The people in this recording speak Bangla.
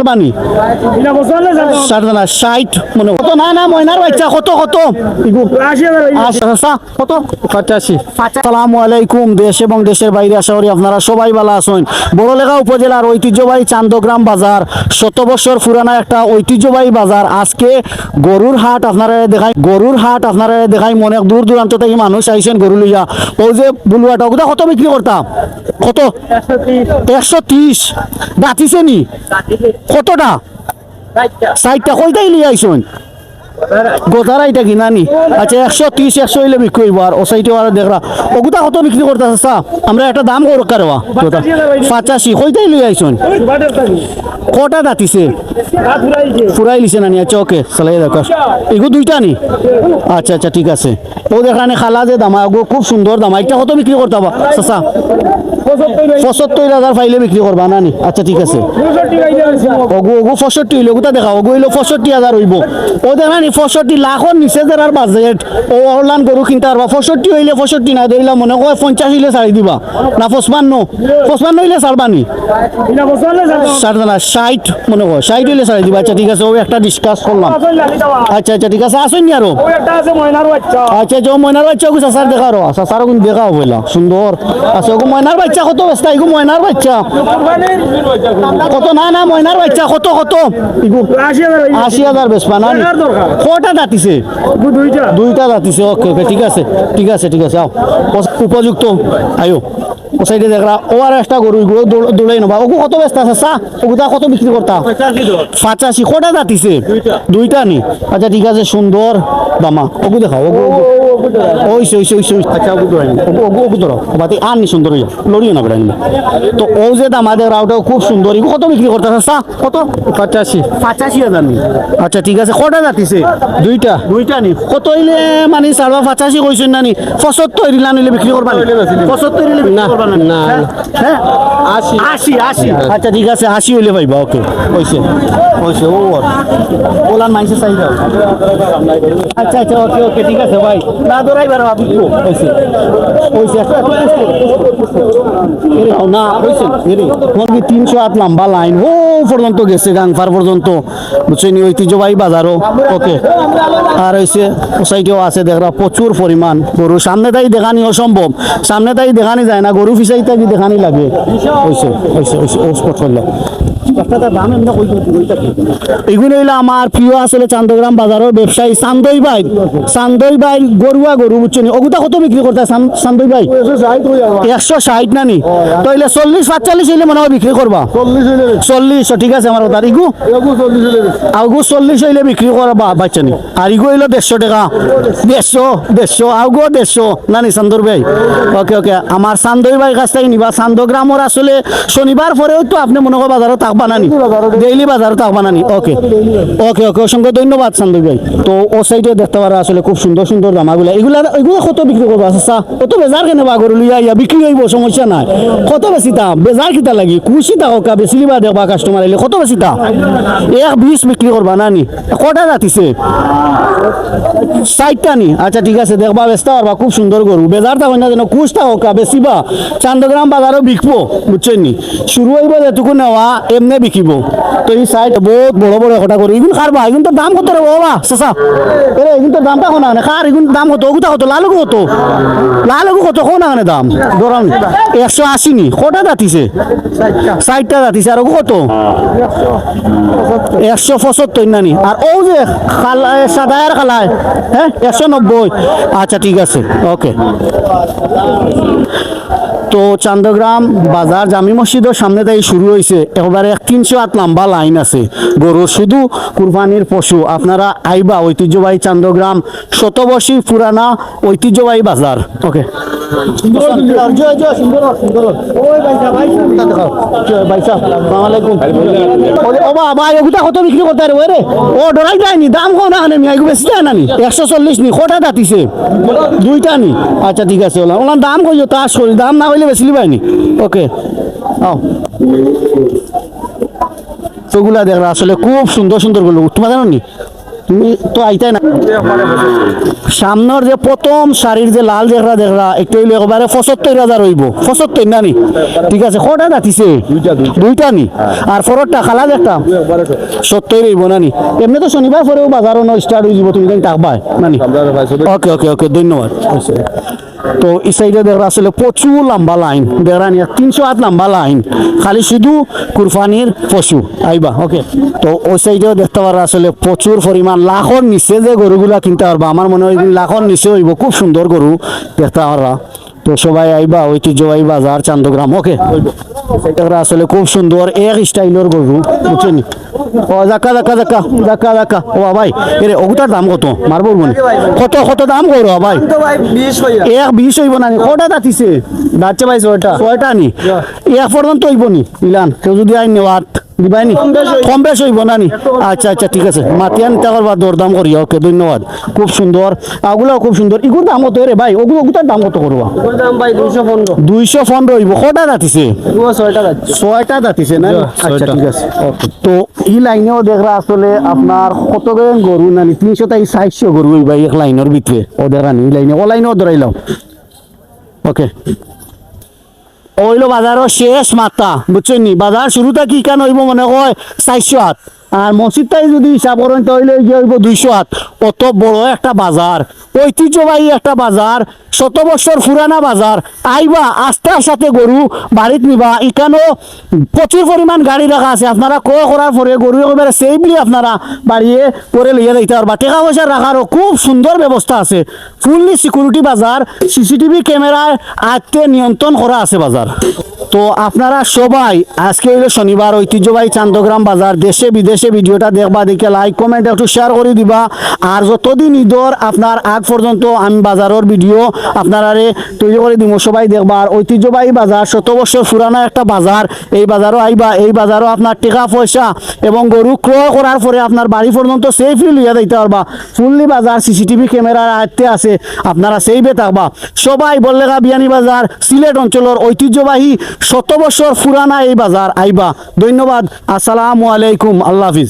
বানি সারদানা 60 মনে কত না না ময়নার বাচ্চা কত কত 85 আসসালামু আলাইকুম। দেশ এবং দেশের বাইরে আশা করি আপনারা সবাই ভালো আছেন। বড়লেখা উপজেলার ঐতিহ্যবাহী চান্দগ্রাম বাজার 100 বছর পুরানা একটা ঐতিহ্যবাহী বাজার। আজকে গরুর হাট আপনারা দেখাই মনে দূর দূরান্ত থেকে মানুষ আইছেন গরু লইয়া। ও যে বুলুয়াটা ওগুলা কত বিক্রি করতাম কত 130 দাঁতিছে নি কতটা 60টা কয়টাই লিয়ে আইসুন গোদারাইটা কিনানি। আচ্ছা 130 100 হইলে বিক্রি হইব। আর ও সাইডে আর দেখরা ওগুলা কত বিক্রি করতেছে চা আমরা একটা দাম করো কারবা 85 কয়টাই লিয়ে আইসুন কটা দাঁতিছে ফুরাই লিছে না নি। আচ্ছা ওকে চালাই দেখো এগু দুইটা নি। আচ্ছা আচ্ছা ঠিক আছে। ও দেখানে খালা যে দামা ওগো খুব সুন্দর দামা। এটা কত বিক্রি করতে হবে চাচা 75,000 ফাইলে বিক্রি করবা না নি। আচ্ছা ঠিক আছে ওগো 65 হইলে ওগুতা দেখা ওগো হইলো 65,000 হইব। ও দেখা নি 65 লাখর নিচে যার বাজেট ও অনলাইন গরু কিনতে পারবা। 65 হইলে 65 না ধরিলা মনে কয় 50 হইলে ছাড়ি দিবা না 55 হইলে ছাড়বা নি সারদানা 60 মনে কয় 60 হইলে ছাড়ি দিবা। আচ্ছা ঠিক আছে ও একটা ডিসকাস করলাম। আচ্ছা আচ্ছা ঠিক আছে আসুন নি আরো আচ্ছা যে ময়নার বাচ্চা ওগো চাচার দেখা রো চাচার কোন দেখাও বইলা সুন্দর আছে ওগো ময়নার বাচ্চা কত ব্যস্ত এগো ময়নার বাচ্চা কত না না ময়নার বাচ্চা কত কত 80,000 বেচবা না কটা দাঁতিছে দুইটা দাঁতিছে। ওকে ওকে ঠিক আছে ঠিক আছে ঠিক আছে আও উপযুক্ত আয়ো ও সাইডে দেখরা ও আর একটা গরু এগুলো দৌড়াই নেবা ওগো কত ব্যস্ত আছে চা ওগুলা কত বিক্রি করতা 85 কটা দাঁতিছে দুইটা নি। আচ্ছা ঠিক আছে সুন্দর দামা ওগো দেখাও ওগো ওইছে আচ্ছা ওগো ধরো বাতি আর নি সুন্দর হইয়া লড়িও না বেড়াই তো ও যে দামা দেখরা ওটাও খুব সুন্দর এগুলো কত বিক্রি করতেছে চা কত 85,000 নি। আচ্ছা ঠিক আছে কটা দাঁতিছে দুইটা নি কত হইলে মানে সাড়ে 85 কইছেন না নি 75 হইলা নিলে বিক্রি করবা 75 হইলে বিক্রি করবা না হ্যাঁ 80 আচ্ছা ঠিক আছে 80 হইলে পাইবা। ওকে হইছে ও ওলান মাইসে চাই দাও। আচ্ছা আচ্ছা ওকে ওকে ঠিক আছে ভাই না দৌড়াইবার ভাবিকো হইছে না হইছে এরে 308 লম্বা লাইন ও পর্যন্ত গেছে গাংফার পর্যন্ত বুঝছেন ঐতিহ্যবাহী বাজারও। ওকে আর হইছে ও সাইডেও আছে দেখরা প্রচুর পরিমাণ গরু। সামনে তাই দেখানি অসম্ভব, সামনে তাই দেখানি যায় না, গরু ফিসাই তাই দেখানি লাগে। হইছে ও স্পট করলো এগুলো হইলো আমার প্রিয় আসলে চান্দগ্রাম বাজারের ব্যবসায়ী চান্দই ভাই গরুয়া গরু বুঝছেন ওগুলা কত বিক্রি করতে চান্দই ভাই 160 নানি তাইলে 40-45 হইলে মনে হয় বিক্রি করবা 40 ঠিক আছে আমার কথা ইগু 40 হইলে বিক্রি করবা বাচ্চানি। আর ইগু হইলো 150 টাকা 150 আউগো 150 নানি চান্দর ভাই। ওকে ওকে আমার চান্দই ভাই কাছ থেকে নিবা। চান্দগ্রামের আসলে শনিবার পরেও তো আপনি মনে হয় বাজারে থাকবা নানি ডেইলি বাজারে থাকবা নানি। ওকে ওকে ওকে অসংখ্য ধন্যবাদ চান্দই ভাই। তো ও সাইডে দেখতে পারা আসলে খুব সুন্দর সুন্দর জামাগুলা এগুলো কত বিক্রি করবো আচ্ছা কত বেজার কেন বাগর লইয়া বিক্রি হইব সমস্যা নাই কত বেশি দাম বেজার কিতা লাগি খুশি থাকো কা বেশি লিবা দেখবা কাস্টমার এলে কত বেশি দাম 120 বিক্রি করবা নানি কটা রাতিছে 60টা নি। আচ্ছা ঠিক আছে দেখবা ব্যস্ত পারবা খুব সুন্দর গরু বেজার থাকো না যেন খুশ থাকো কা বেশিবা চান্দগ্রাম বাজারও বিকবো বুঝছেন নি শুরু হইব যেটুকু নেওয়া এমনি বিকিব। তো এই সাইড বহুত বড় বড় একটা গরু এগুলো খারবা এগুলো তো দাম কত রে বাবা চাচা এরে এগুলো তো দামটা কোনা না খার এগুলো দাম কত ওগুতা কত লালগু কত কোনা মানে দাম ধরাম 180 নি কটা দাঁতিছে 60টা দাঁতিছে আর কত 175 নানি। আর ও যে সাদায়ের খালায় হ্যাঁ 190। আচ্ছা ঠিক আছে ওকে। তো চান্দগ্রাম বাজার জামি মসজিদের সামনে তাই শুরু হয়েছে একেবারে 308 লম্বা লাইন আছে গরুর শুধু কুরবানির পশু। আপনারা আইবা ঐতিহ্যবাহী চান্দগ্রাম 100 বছর পুরানা ঐতিহ্যবাহী বাজার। ওকে কত বিক্রি করতে রে ও ডরাই যায়নি দাম কো না বেশি যায় নানি 140 নি কটা দাঁতিছে দুইটা নি। আচ্ছা ঠিক আছে ওনার দাম কই তার শরীর দাম না হইলে বেশি লিবাইনি। ওকে ওগুলা দেখরা আসলে খুব সুন্দর সুন্দর গুলো তোমার জানো নি তুমি তো আইতাই না সামনের যে প্রথম শাড়ির যে লাল দেখরা একটু হইলে একবারে 75,000 হইব 75 নানি ঠিক আছে কটা দাঁতিছে দুইটা নি আর ফরটা খালা একটা 70 হইব নানি এমনি তো শনিবার পরেও বাজারও স্টার্ট হয়ে যাব তুমি থাকবা নানি ওকে ওকে ওকে ধন্যবাদ তো এই সাইডে দেখরা আসলে প্রচুর লম্বা লাইন দেখরা নিয়ে 308 লম্বা লাইন খালি শুধু কুরবানির পশু আইবা ওকে তো ওই সাইডেও দেখতে পারা আসলে প্রচুর পরিমাণ লাখর নিচে যে গরুগুলা কিনতে পারবা আমার মনে হয় লাখর নিচে হইব খুব সুন্দর গরু দেখতে পারা তো সবাই আইবা ঐতিহ্যবাহী বাজার চান্দগ্রাম ওকে এটা আসলে খুব সুন্দর এক স্টাইলের গরু বুঝছেন ও জাকা জাকা জাকা জাকা জাকা ও ভাই এর ওগুটার দাম কত মারবো মনে কত কত দাম করো ভাই তো ভাই 20 হইয়া এক 20 হইব না কটা দাঁতিছে দাঁতছে ভাই ছয়টা নি এক পর্যন্ত হইব নি ইলান কেউ যদি আইন নেওয়াত দিবাইনি কম বেশ হইব না নি আচ্ছা আচ্ছা ঠিক আছে মাতিয়ান টাকার বা দরদাম করি ওকে ধন্যবাদ খুব সুন্দর আগুলাও খুব সুন্দর ইগুর দাম কত রে ভাই ওগুতার দাম কত করবা ওর দাম ভাই 215 215 হইব কটা দাঁতিছে ও 6টা যাচ্ছে ছয়টা দাঁতিছে না আচ্ছা ঠিক আছে ওকে তো এই লাইনেও দেখরা আসলে আপনার কত গরু নানি 300 থেকে 400 গরু হইবা এক লাইনের ভিতরে ও দেখানি এই লাইনে ও লাইনেও ধরাইলাম ওকে ওইলো বাজারও শেষ মাত্রা বুঝছেন নি বাজার শুরুটা কি কেন হইব মনে হয় 400 হাত আর মসজিদটাই যদি হিসাব করেন তাহলে গিয়ে হইব 200 হাত অত বড় একটা বাজার ঐতিহ্যবাহী একটা বাজার 100 বছর পুরানা বাজার আইবা আস্থার সাথে গরু বাড়িত নিবা এখানেও প্রচুর পরিমাণ গাড়ি রাখা আছে আপনারা ক্রয় করার পরে গরু একেবারে সেফলি আপনারা বাড়িয়ে করে লিয়ে দিতে পারবা টাকা পয়সা রাখারও খুব সুন্দর ব্যবস্থা আছে ফুললি সিকিউরিটি বাজার সিসিটিভি ক্যামেরায় আজকে নিয়ন্ত্রণ করা আছে বাজার তো আপনারা সবাই আজকে হইলো শনিবার ঐতিহ্যবাহী চান্দগ্রাম বাজার দেশে বিদেশে ভিডিওটা দেখবা দেখে লাইক কমেন্ট একটু শেয়ার করে দিবা আর যতদিন ঈদর আপনার আগ পর্যন্ত আমি বাজারের ভিডিও আপনারা তৈরি করে দিব সবাই দেখবা আর ঐতিহ্যবাহী বাজার 100 বছর পুরানো একটা বাজার এই বাজারও আইবা এই বাজারও আপনার টাকা পয়সা এবং গরু ক্রয় করার পরে আপনার বাড়ি পর্যন্ত সেফলি লিয়ে দিতে পারবা ফুললি বাজার সিসিটিভি ক্যামেরার আয়ত্তে আছে আপনারা সেইবে থাকবা সবাই বললেগা বিয়ানী বাজার সিলেট অঞ্চলের ঐতিহ্যবাহী 100 বছর পুরানা এই বাজার আইবা ধন্যবাদ আসসালামু আলাইকুম আল্লাহ হাফিজ।